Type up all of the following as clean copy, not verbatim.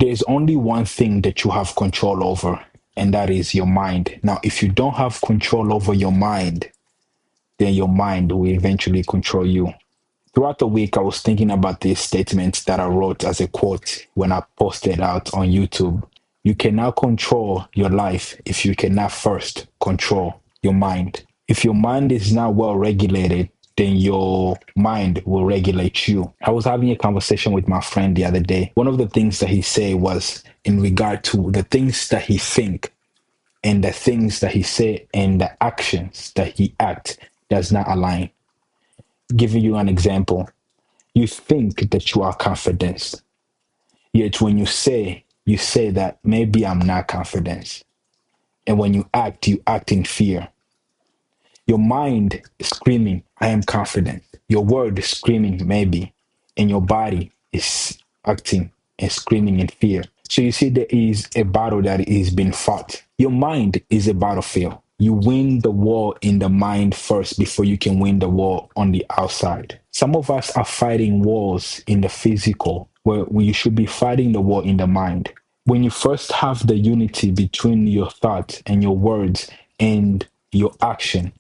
There's only one thing that you have control over, and that is your mind. Now, if you don't have control over your mind, then your mind will eventually control you. Throughout the week, I was thinking about these statements that I wrote as a quote when I posted out on YouTube. You cannot control your life if you cannot first control your mind. If your mind is not well regulated, then your mind will regulate you. I was having a conversation with my friend the other day. One of the things that he said was in regard to the things that he think and the things that he say and the actions that he act does not align. Giving you an example, you think that you are confident, yet when you say that maybe I'm not confident. And when you act in fear. Your mind is screaming, I am confident. Your word is screaming, maybe. And your body is acting and screaming in fear. So you see, there is a battle that is being fought. Your mind is a battlefield. You win the war in the mind first before you can win the war on the outside. Some of us are fighting wars in the physical, where you should be fighting the war in the mind. When you first have the unity between your thoughts and your words and your action,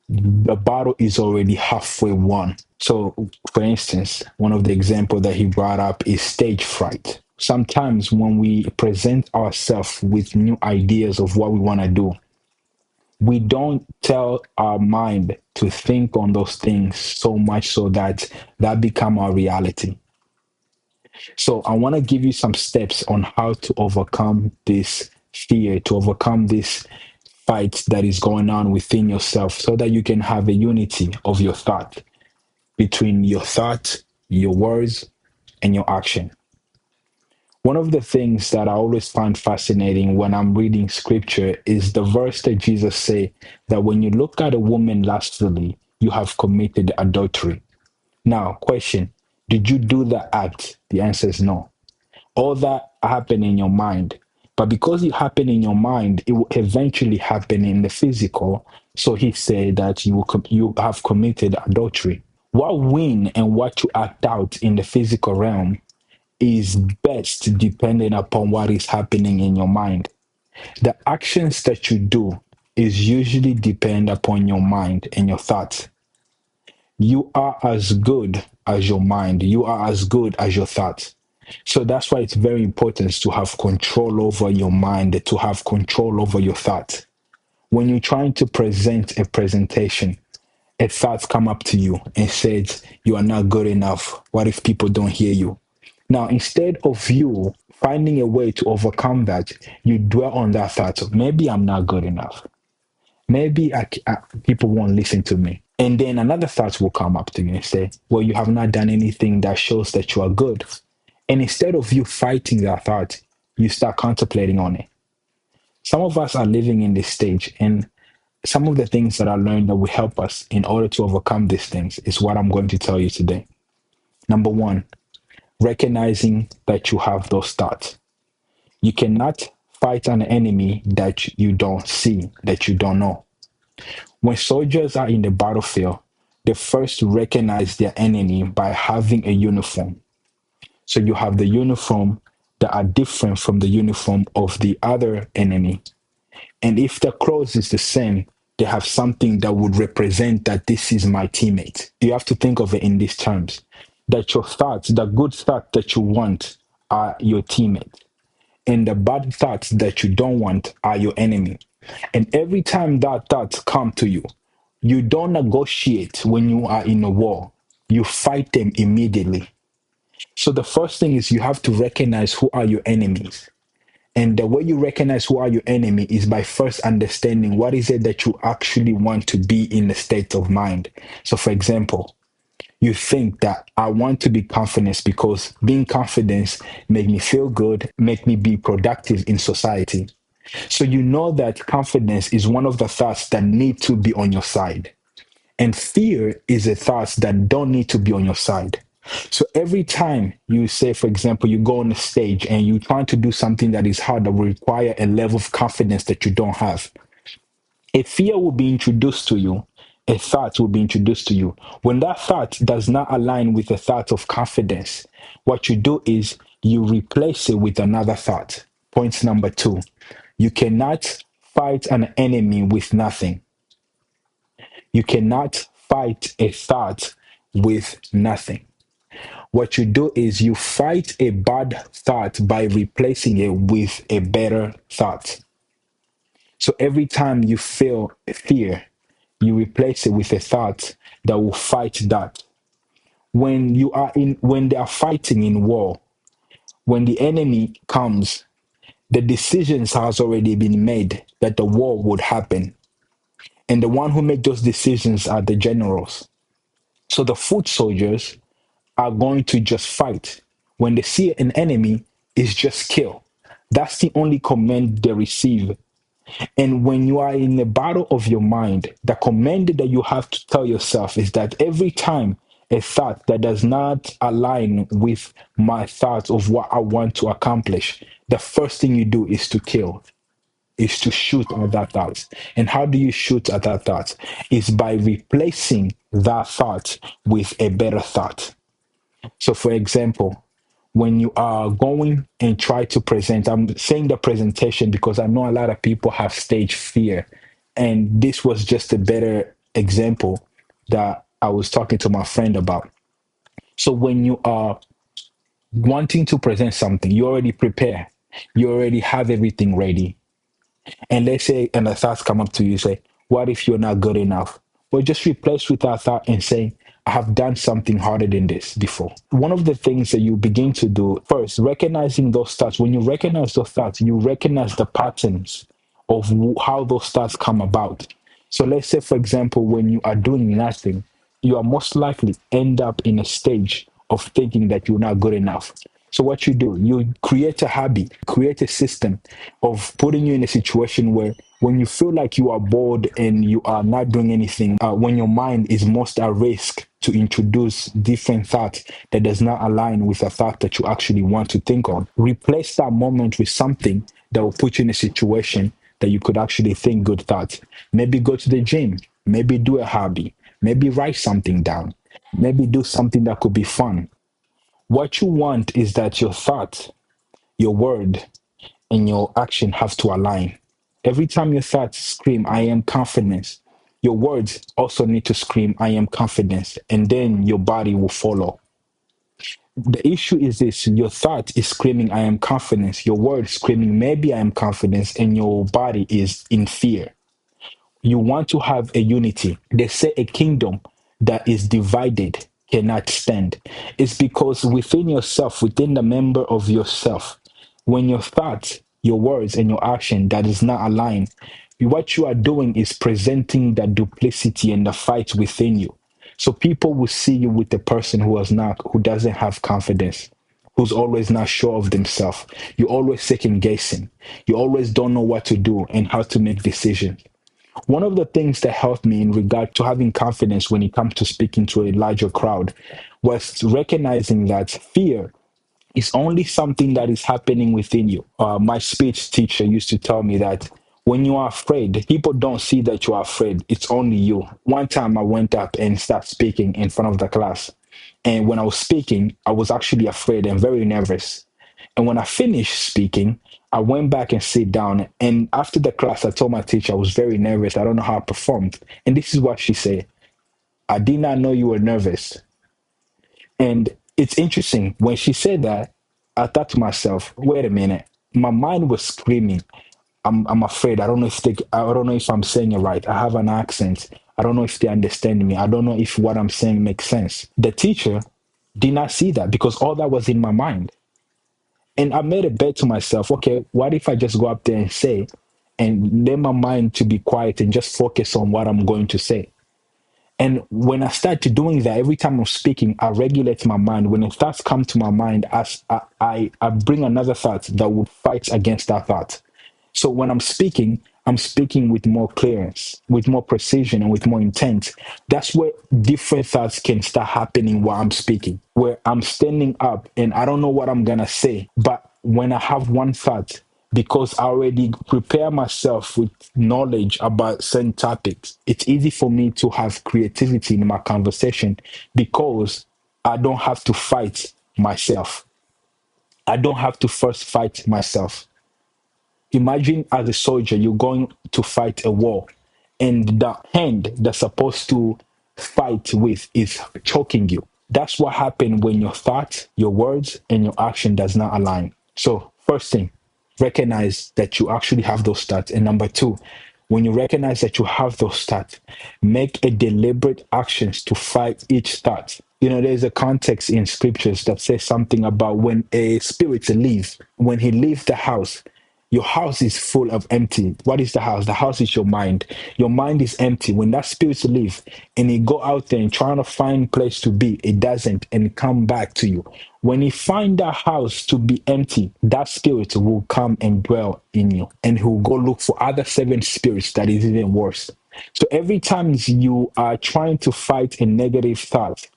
the battle is already halfway won. So, for instance, one of the examples that he brought up is stage fright. Sometimes when we present ourselves with new ideas of what we want to do, we don't tell our mind to think on those things so much so that that become our reality. So I want to give you some steps on how to overcome this fear, to overcome this fight that is going on within yourself so that you can have a unity of your thought between your thought, your words, and your action. One of the things that I always find fascinating when I'm reading scripture is the verse that Jesus say that when you look at a woman lustfully, you have committed adultery. Now, question, did you do the act? The answer is no. All that happened in your mind. But because it happened in your mind, it will eventually happen in the physical. So he said that you have committed adultery. What win and what you act out in the physical realm is best depending upon what is happening in your mind. The actions that you do is usually depend upon your mind and your thoughts. You are as good as your mind. You are as good as your thoughts. So that's why it's very important to have control over your mind, to have control over your thoughts. When you're trying to present a presentation, a thought come up to you and says, you are not good enough. What if people don't hear you? Now, instead of you finding a way to overcome that, you dwell on that thought of maybe I'm not good enough. Maybe people won't listen to me. And then another thought will come up to you and say, well, you have not done anything that shows that you are good. And instead of you fighting that thought, you start contemplating on it. Some of us are living in this stage, and some of the things that I learned that will help us in order to overcome these things is what I'm going to tell you today. Number one, recognizing that you have those thoughts. You cannot fight an enemy that you don't see, that you don't know. When soldiers are in the battlefield, they first recognize their enemy by having a uniform. So you have the uniform that are different from the uniform of the other enemy. And if the clothes is the same, they have something that would represent that this is my teammate. You have to think of it in these terms, that your thoughts, the good thoughts that you want are your teammate. And the bad thoughts that you don't want are your enemy. And every time that thoughts come to you, you don't negotiate when you are in a war. You fight them immediately. So the first thing is you have to recognize who are your enemies. And the way you recognize who are your enemy is by first understanding what is it that you actually want to be in the state of mind. So for example, you think that I want to be confident because being confident make me feel good, make me be productive in society. So you know that confidence is one of the thoughts that need to be on your side. And fear is a thought that don't need to be on your side. So every time you say, for example, you go on the stage and you're trying to do something that is hard, that will require a level of confidence that you don't have, a fear will be introduced to you. A thought will be introduced to you. When that thought does not align with a thought of confidence, what you do is you replace it with another thought. Point number two, you cannot fight an enemy with nothing. You cannot fight a thought with nothing. What you do is you fight a bad thought by replacing it with a better thought. So every time you feel fear, you replace it with a thought that will fight that. When they are fighting in war, when the enemy comes, the decisions has already been made that the war would happen. And the one who make those decisions are the generals. So the foot soldiers are going to just fight. When they see an enemy, it's just kill. That's the only command they receive. And when you are in the battle of your mind, the command that you have to tell yourself is that every time a thought that does not align with my thoughts of what I want to accomplish, the first thing you do is to kill, is to shoot at that thought. And how do you shoot at that thought? Is by replacing that thought with a better thought. So, for example, when you are going and try to present, I'm saying the presentation because I know a lot of people have stage fear. And this was just a better example that I was talking to my friend about. So, when you are wanting to present something, you already prepare, you already have everything ready. And let's say, and a thought come up to you, say, what if you're not good enough? Well, just replace with that thought and say, I have done something harder than this before. One of the things that you begin to do first, recognizing those thoughts, when you recognize those thoughts, you recognize the patterns of how those thoughts come about. So let's say, for example, when you are doing nothing, you are most likely end up in a stage of thinking that you're not good enough. So what you do, you create a hobby, create a system of putting you in a situation where when you feel like you are bored and you are not doing anything, when your mind is most at risk to introduce different thoughts that does not align with a thought that you actually want to think on, replace that moment with something that will put you in a situation that you could actually think good thoughts. Maybe go to the gym, maybe do a hobby, maybe write something down, maybe do something that could be fun. What you want is that your thought, your word, and your action have to align. Every time your thoughts scream, I am confidence, your words also need to scream, I am confidence, and then your body will follow. The issue is this, your thought is screaming, I am confidence, your word screaming, maybe I am confidence, and your body is in fear. You want to have a unity. They say a kingdom that is divided cannot stand. It's because within yourself, within the member of yourself, when your thoughts, your words, and your action that is not aligned, what you are doing is presenting the duplicity and the fight within you. So people will see you with the person who doesn't have confidence, who's always not sure of themselves. You're always second guessing. You always don't know what to do and how to make decisions. One of the things that helped me in regard to having confidence when it comes to speaking to a larger crowd was recognizing that fear is only something that is happening within you. My speech teacher used to tell me that when you are afraid, people don't see that you are afraid. It's only you. One time I went up and started speaking in front of the class. And when I was speaking, I was actually afraid and very nervous. And when I finished speaking, I went back and sit down. And after the class, I told my teacher I was very nervous. I don't know how I performed. And this is what she said. I did not know you were nervous. And it's interesting. When she said that, I thought to myself, wait a minute. My mind was screaming. I'm afraid. I don't know if I'm saying it right. I have an accent. I don't know if they understand me. I don't know if what I'm saying makes sense. The teacher did not see that because all that was in my mind. And I made a bet to myself, okay, what if I just go up there and say, and let my mind to be quiet and just focus on what I'm going to say. And when I started doing that, every time I'm speaking, I regulate my mind. When thoughts come to my mind, I bring another thought that would fight against that thought. So when I'm speaking with more clearance, with more precision, and with more intent. That's where different thoughts can start happening while I'm speaking, where I'm standing up and I don't know what I'm going to say. But when I have one thought, because I already prepare myself with knowledge about certain topics, it's easy for me to have creativity in my conversation because I don't have to fight myself. I don't have to first fight myself. Imagine as a soldier, you're going to fight a war, and the hand that's supposed to fight with is choking you. That's what happens when your thoughts, your words, and your action does not align. So, first thing, recognize that you actually have those thoughts. And number two, when you recognize that you have those thoughts, make a deliberate actions to fight each thought. You know, there's a context in scriptures that says something about when a spirit leaves, when he leaves the house, your house is full of empty. What is the house? The house is your mind. Your mind is empty. When that spirit leave and he go out there and trying to find place to be, it doesn't and come back to you. When he find that house to be empty, that spirit will come and dwell in you, and he will go look for other seven spirits that is even worse. So every time you are trying to fight a negative thought,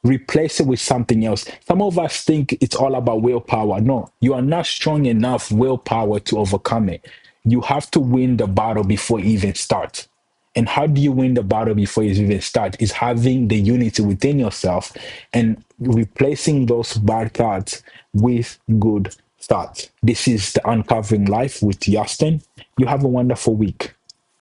replace it with something else. Some of us think it's all about willpower. No, you are not strong enough willpower to overcome it. You have to win the battle before it even starts. And how do you win the battle before it even starts? Is having the unity within yourself and replacing those bad thoughts with good thoughts. This is the Uncovering Life with Justin. You have a wonderful week.